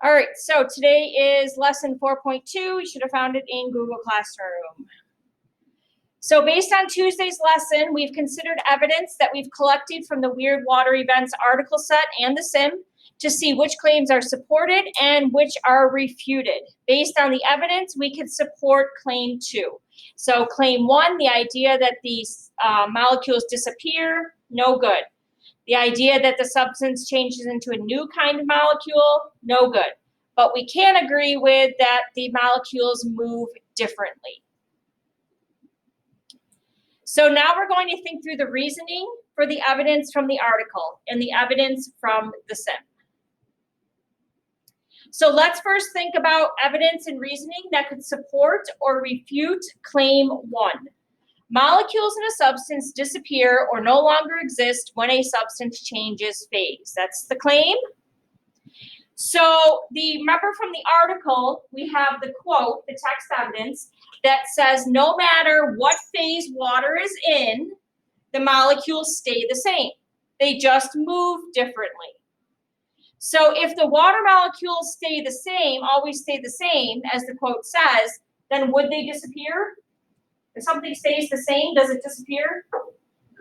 All right, so today is lesson 4.2. You should have found it in Google Classroom. So based on Tuesday's lesson, we've considered evidence that we've collected from the Weird Water Events article set and the sim to see which claims are supported and which are refuted. Based on the evidence, we could support claim 2. So claim 1, the idea that these molecules disappear, no good. The idea that the substance changes into a new kind of molecule, no good. But we can agree with that the molecules move differently. So now we're going to think through the reasoning for the evidence from the article and the evidence from the sim. So let's first think about evidence and reasoning that could support or refute claim 1. Molecules in a substance disappear or no longer exist when a substance changes phase. That's the claim. So remember from the article, we have the quote, the text evidence, that says no matter what phase water is in, the molecules stay the same. They just move differently. So if the water molecules stay the same, always stay the same, as the quote says, then would they disappear? If something stays the same, does it disappear?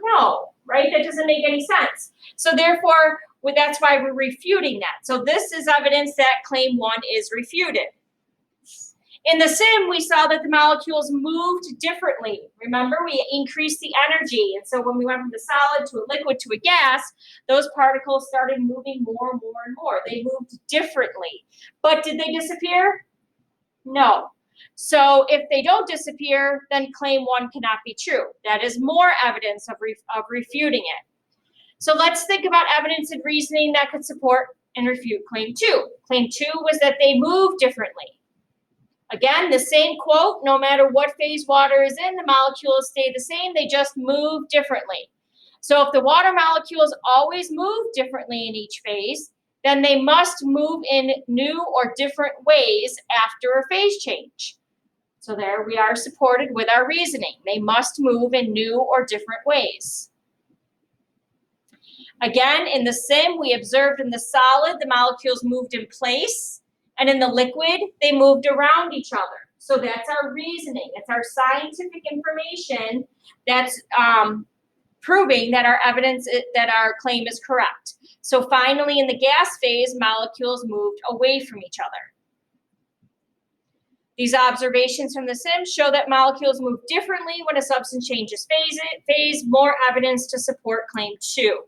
No, right? That doesn't make any sense. So therefore, that's why we're refuting that. So this is evidence that claim 1 is refuted. In the sim, we saw that the molecules moved differently. Remember, we increased the energy. And so when we went from the solid to a liquid to a gas, those particles started moving more and more and more. They moved differently. But did they disappear? No. So if they don't disappear, then claim 1 cannot be true. That is more evidence of refuting it. So let's think about evidence and reasoning that could support and refute claim 2. Claim 2 was that they move differently. Again, the same quote, no matter what phase water is in, the molecules stay the same, they just move differently. So if the water molecules always move differently in each phase, then they must move in new or different ways after a phase change. So there we are supported with our reasoning. They must move in new or different ways. Again, in the sim, we observed in the solid, the molecules moved in place, and in the liquid, they moved around each other. So that's our reasoning. It's our scientific information that's proving that our evidence, that our claim is correct. So finally, in the gas phase, molecules moved away from each other. These observations from the sim show that molecules move differently when a substance changes phase, more evidence to support claim 2.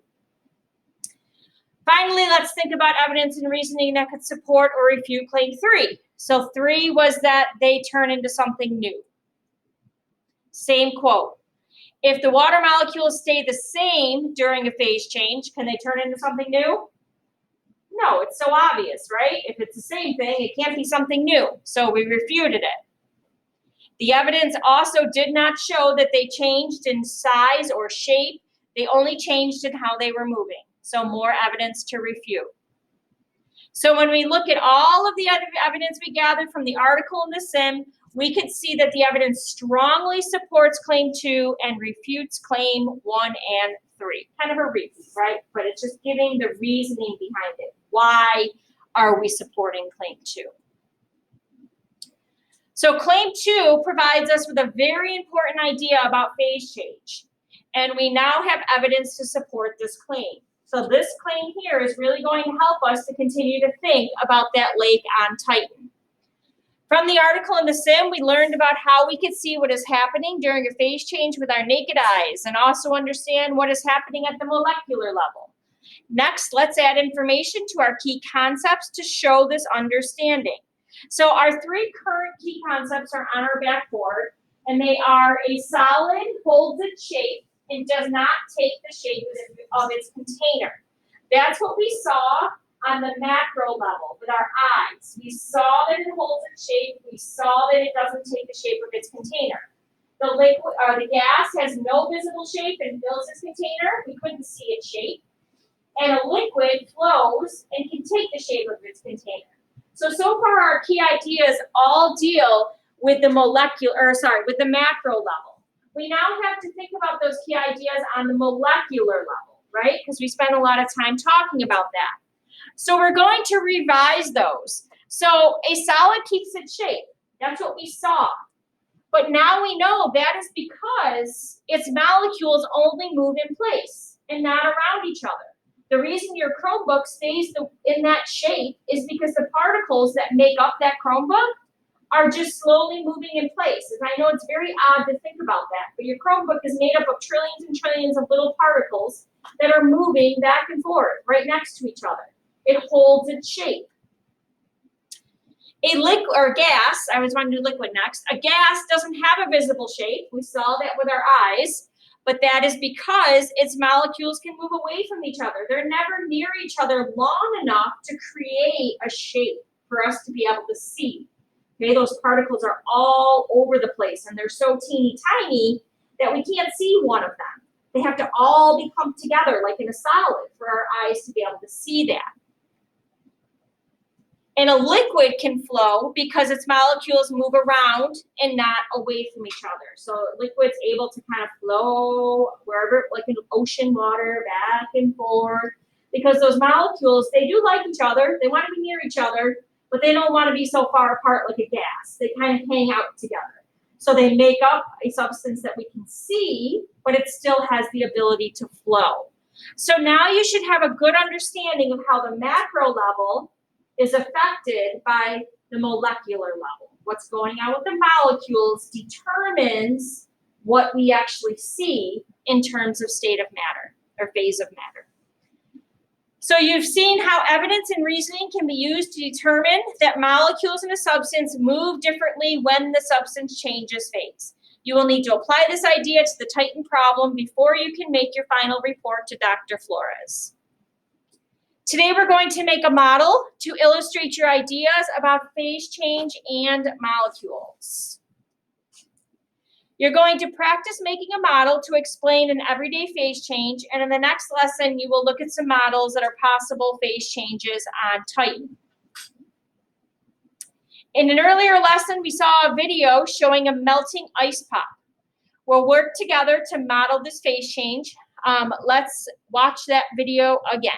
Finally, let's think about evidence and reasoning that could support or refute claim 3. So 3 was that they turn into something new. Same quote. If the water molecules stay the same during a phase change, can they turn into something new? No, it's so obvious, right? If it's the same thing, it can't be something new. So we refuted it. The evidence also did not show that they changed in size or shape. They only changed in how they were moving. So more evidence to refute. So when we look at all of the other evidence we gathered from the article in the sim, we could see that the evidence strongly supports claim 2 and refutes claim 1 and 3. Kind of a repeat, right? But it's just giving the reasoning behind it. Why are we supporting claim 2? So claim 2 provides us with a very important idea about phase change. And we now have evidence to support this claim. So this claim here is really going to help us to continue to think about that lake on Titan. From the article in the sim, we learned about how we could see what is happening during a phase change with our naked eyes and also understand what is happening at the molecular level. Next, let's add information to our key concepts to show this understanding. So our 3 current key concepts are on our backboard, and they are a solid holds its shape and does not take the shape of its container. That's what we saw on the macro level with our eyes. We saw that it holds its shape. We saw that it doesn't take the shape of its container. The liquid or the gas has no visible shape and fills its container. We couldn't see its shape. And a liquid flows and can take the shape of its container. So far our key ideas all deal with the with the macro level. We now have to think about those key ideas on the molecular level, right? Because we spent a lot of time talking about that. So we're going to revise those. So a solid keeps its shape. That's what we saw. But now we know that is because its molecules only move in place and not around each other. The reason your Chromebook stays in that shape is because the particles that make up that Chromebook are just slowly moving in place. And I know it's very odd to think about that, but your Chromebook is made up of trillions and trillions of little particles that are moving back and forth right next to each other. It holds its shape. A liquid or gas, I was going to do liquid next. A gas doesn't have a visible shape. We saw that with our eyes, but that is because its molecules can move away from each other. They're never near each other long enough to create a shape for us to be able to see. Okay, those particles are all over the place, and they're so teeny tiny that we can't see one of them. They have to all be clumped together like in a solid for our eyes to be able to see that. And a liquid can flow because its molecules move around and not away from each other. So liquid's able to kind of flow wherever, like in ocean water, back and forth, because those molecules, they do like each other. They want to be near each other, but they don't want to be so far apart like a gas. They kind of hang out together. So they make up a substance that we can see, but it still has the ability to flow. So now you should have a good understanding of how the macro level is affected by the molecular level. What's going on with the molecules determines what we actually see in terms of state of matter or phase of matter. So you've seen how evidence and reasoning can be used to determine that molecules in a substance move differently when the substance changes phase. You will need to apply this idea to the Titan problem before you can make your final report to Dr. Flores. Today we're going to make a model to illustrate your ideas about phase change and molecules. You're going to practice making a model to explain an everyday phase change, and in the next lesson you will look at some models that are possible phase changes on Titan. In an earlier lesson we saw a video showing a melting ice pop. We'll work together to model this phase change. Let's watch that video again.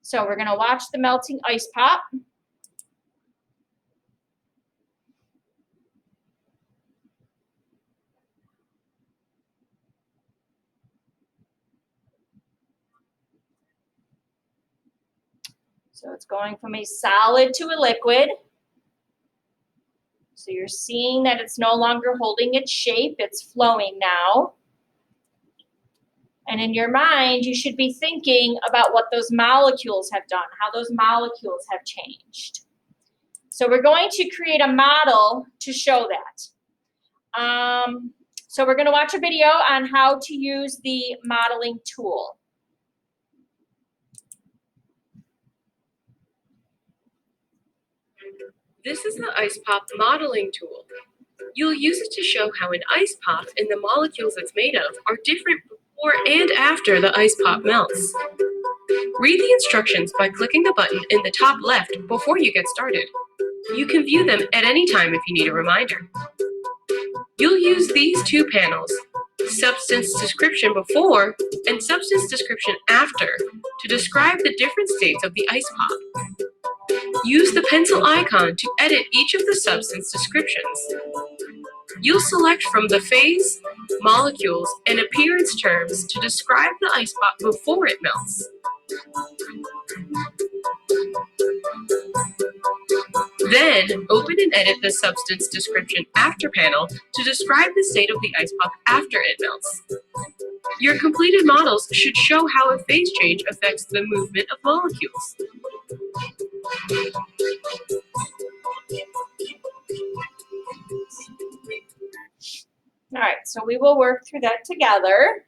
So we're going to watch the melting ice pop. So it's going from a solid to a liquid. So you're seeing that it's no longer holding its shape, it's flowing now. And in your mind, you should be thinking about what those molecules have done, how those molecules have changed. So we're going to create a model to show that. So we're going to watch a video on how to use the modeling tool. This is the ice pop modeling tool. You'll use it to show how an ice pop and the molecules it's made of are different before and after the ice pop melts. Read the instructions by clicking the button in the top left before you get started. You can view them at any time if you need a reminder. You'll use these two panels, substance description before and substance description after, to describe the different states of the ice pop. Use the pencil icon to edit each of the substance descriptions. You'll select from the phase, molecules, and appearance terms to describe the ice pop before it melts. Then, open and edit the substance description after panel to describe the state of the ice pop after it melts. Your completed models should show how a phase change affects the movement of molecules. All right, so we will work through that together.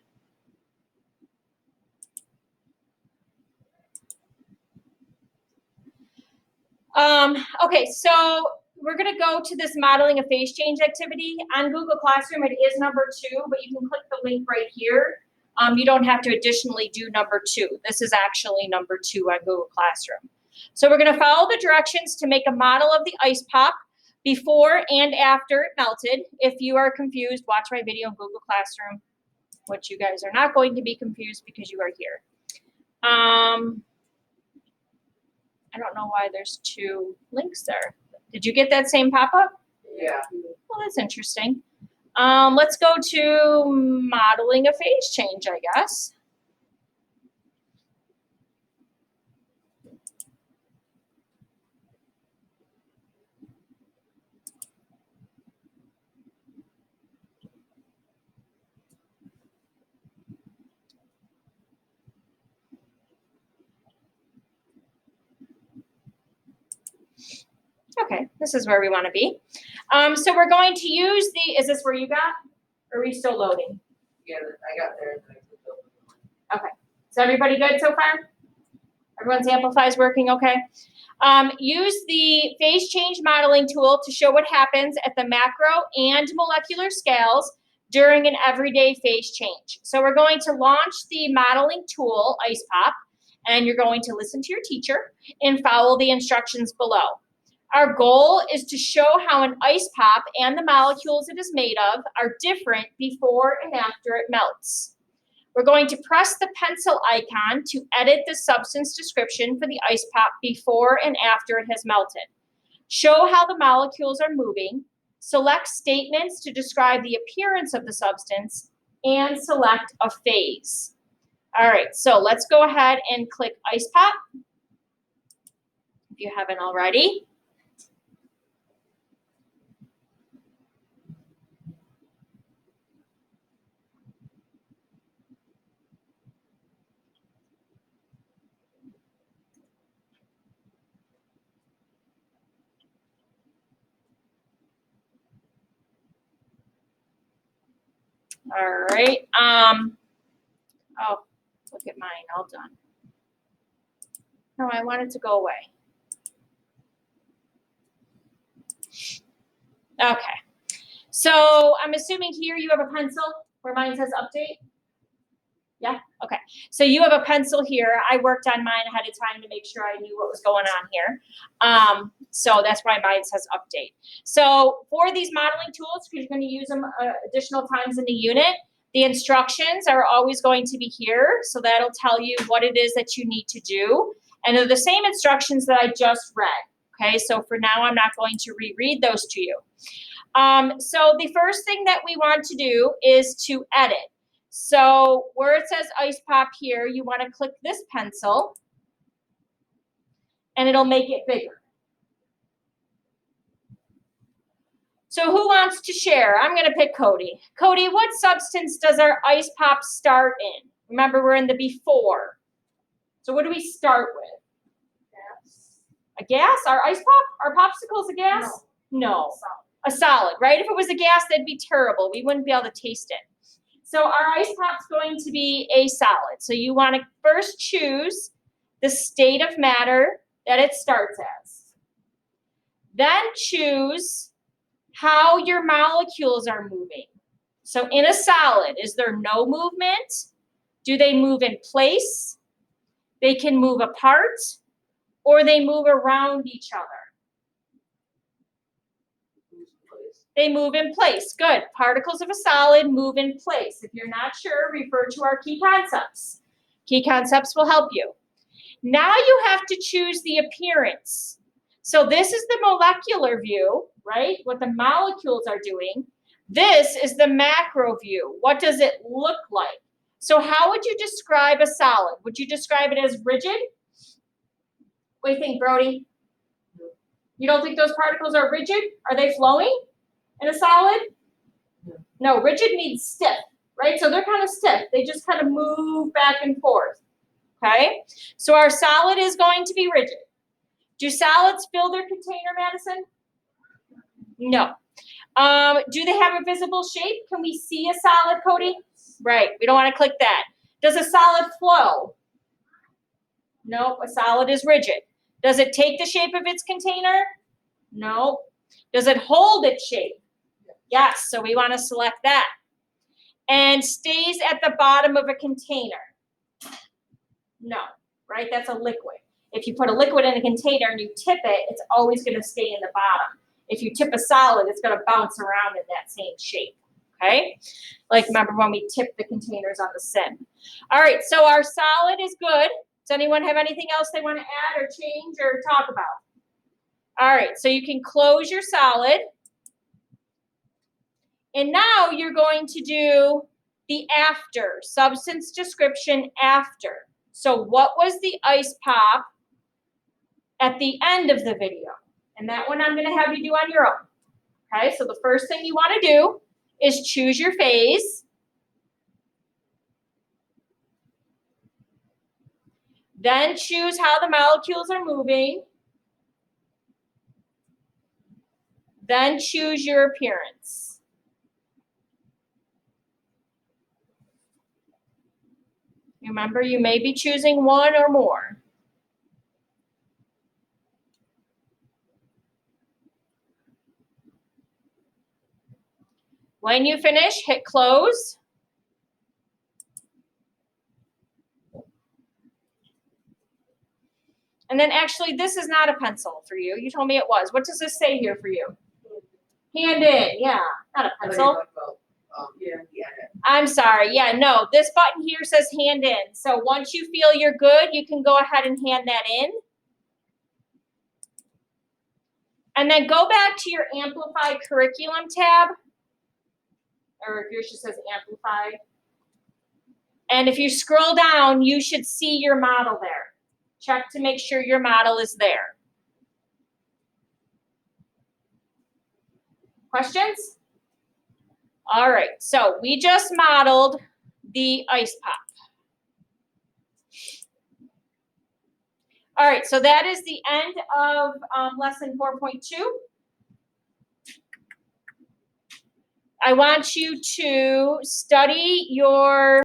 Okay, so we're going to go to this modeling a phase change activity. On Google Classroom, it is number 2, but you can click the link right here. You don't have to additionally do number 2. This is actually number 2 on Google Classroom. So we're going to follow the directions to make a model of the ice pop before and after it melted. If you are confused, watch my video in Google Classroom, which you guys are not going to be confused because you are here. I don't know why there's two links there. Did you get that same pop-up? Yeah. Well, that's interesting. Let's go to modeling a phase change, I guess. Okay, this is where we want to be. So we're going to use the, is this where you got? Or are we still loading? Yeah, I got there. Okay, is everybody good so far? Everyone's Amplify is working okay? Use the phase change modeling tool to show what happens at the macro and molecular scales during an everyday phase change. So we're going to launch the modeling tool, IcePop, and you're going to listen to your teacher and follow the instructions below. Our goal is to show how an ice pop and the molecules it is made of are different before and after it melts. We're going to press the pencil icon to edit the substance description for the ice pop before and after it has melted. Show how the molecules are moving, select statements to describe the appearance of the substance, and select a phase. All right, so let's go ahead and click ice pop if you haven't already. All right. Oh, look at mine, all done. No, I want it to go away. Okay. So I'm assuming here you have a pencil where mine says update. Yeah, okay. So you have a pencil here. I worked on mine ahead of time to make sure I knew what was going on here. So that's why mine says update. So for these modeling tools, because you're going to use them additional times in the unit, the instructions are always going to be here. So that'll tell you what it is that you need to do. And they're the same instructions that I just read. Okay, so for now, I'm not going to reread those to you. So the first thing that we want to do is to edit. So where it says ice pop here, you want to click this pencil and it'll make it bigger. So who wants to share? I'm going to pick Cody. Cody, what substance does our ice pop start in? Remember, we're in the before. So what do we start with? Gas. A gas? Our ice pop? Our popsicle's a gas? No. A solid, right? If it was a gas, that'd be terrible. We wouldn't be able to taste it. So our ice pop's going to be a solid. So you want to first choose the state of matter that it starts as. Then choose how your molecules are moving. So in a solid, is there no movement? Do they move in place? They can move apart, or they move around each other. They move in place. Good. Particles of a solid move in place. If you're not sure, refer to our key concepts. Key concepts will help you. Now you have to choose the appearance. So this is the molecular view, right? What the molecules are doing. This is the macro view. What does it look like? So how would you describe a solid? Would you describe it as rigid? What do you think, Brody? You don't think those particles are rigid? Are they flowing? In a solid? No, rigid means stiff, right? So they're kind of stiff. They just kind of move back and forth, okay? So our solid is going to be rigid. Do solids fill their container, Madison? No. Do they have a visible shape? Can we see a solid, Cody? Right, we don't want to click that. Does a solid flow? No, a solid is rigid. Does it take the shape of its container? No. Does it hold its shape? Yes, so we want to select that. And stays at the bottom of a container. No, right? That's a liquid. If you put a liquid in a container and you tip it, it's always going to stay in the bottom. If you tip a solid, it's going to bounce around in that same shape, okay? Like remember when we tipped the containers on the sim. All right, so our solid is good. Does anyone have anything else they want to add or change or talk about? All right, so you can close your solid. And now you're going to do the after, substance description after. So what was the ice pop at the end of the video? And that one I'm going to have you do on your own. Okay, so the first thing you want to do is choose your phase. Then choose how the molecules are moving. Then choose your appearance. Remember, you may be choosing one or more. When you finish, hit close. And then actually, this is not a pencil for you. You told me it was. What does this say here for you? Hand in, yeah, not a pencil. Yeah. I'm sorry, yeah, no, this button here says hand in. So once you feel you're good, you can go ahead and hand that in. And then go back to your Amplified Curriculum tab. Or if yours just says Amplified. And if you scroll down, you should see your model there. Check to make sure your model is there. Questions? All right, so we just modeled the ice pop. All right, so that is the end of lesson 4.2. I want you to study your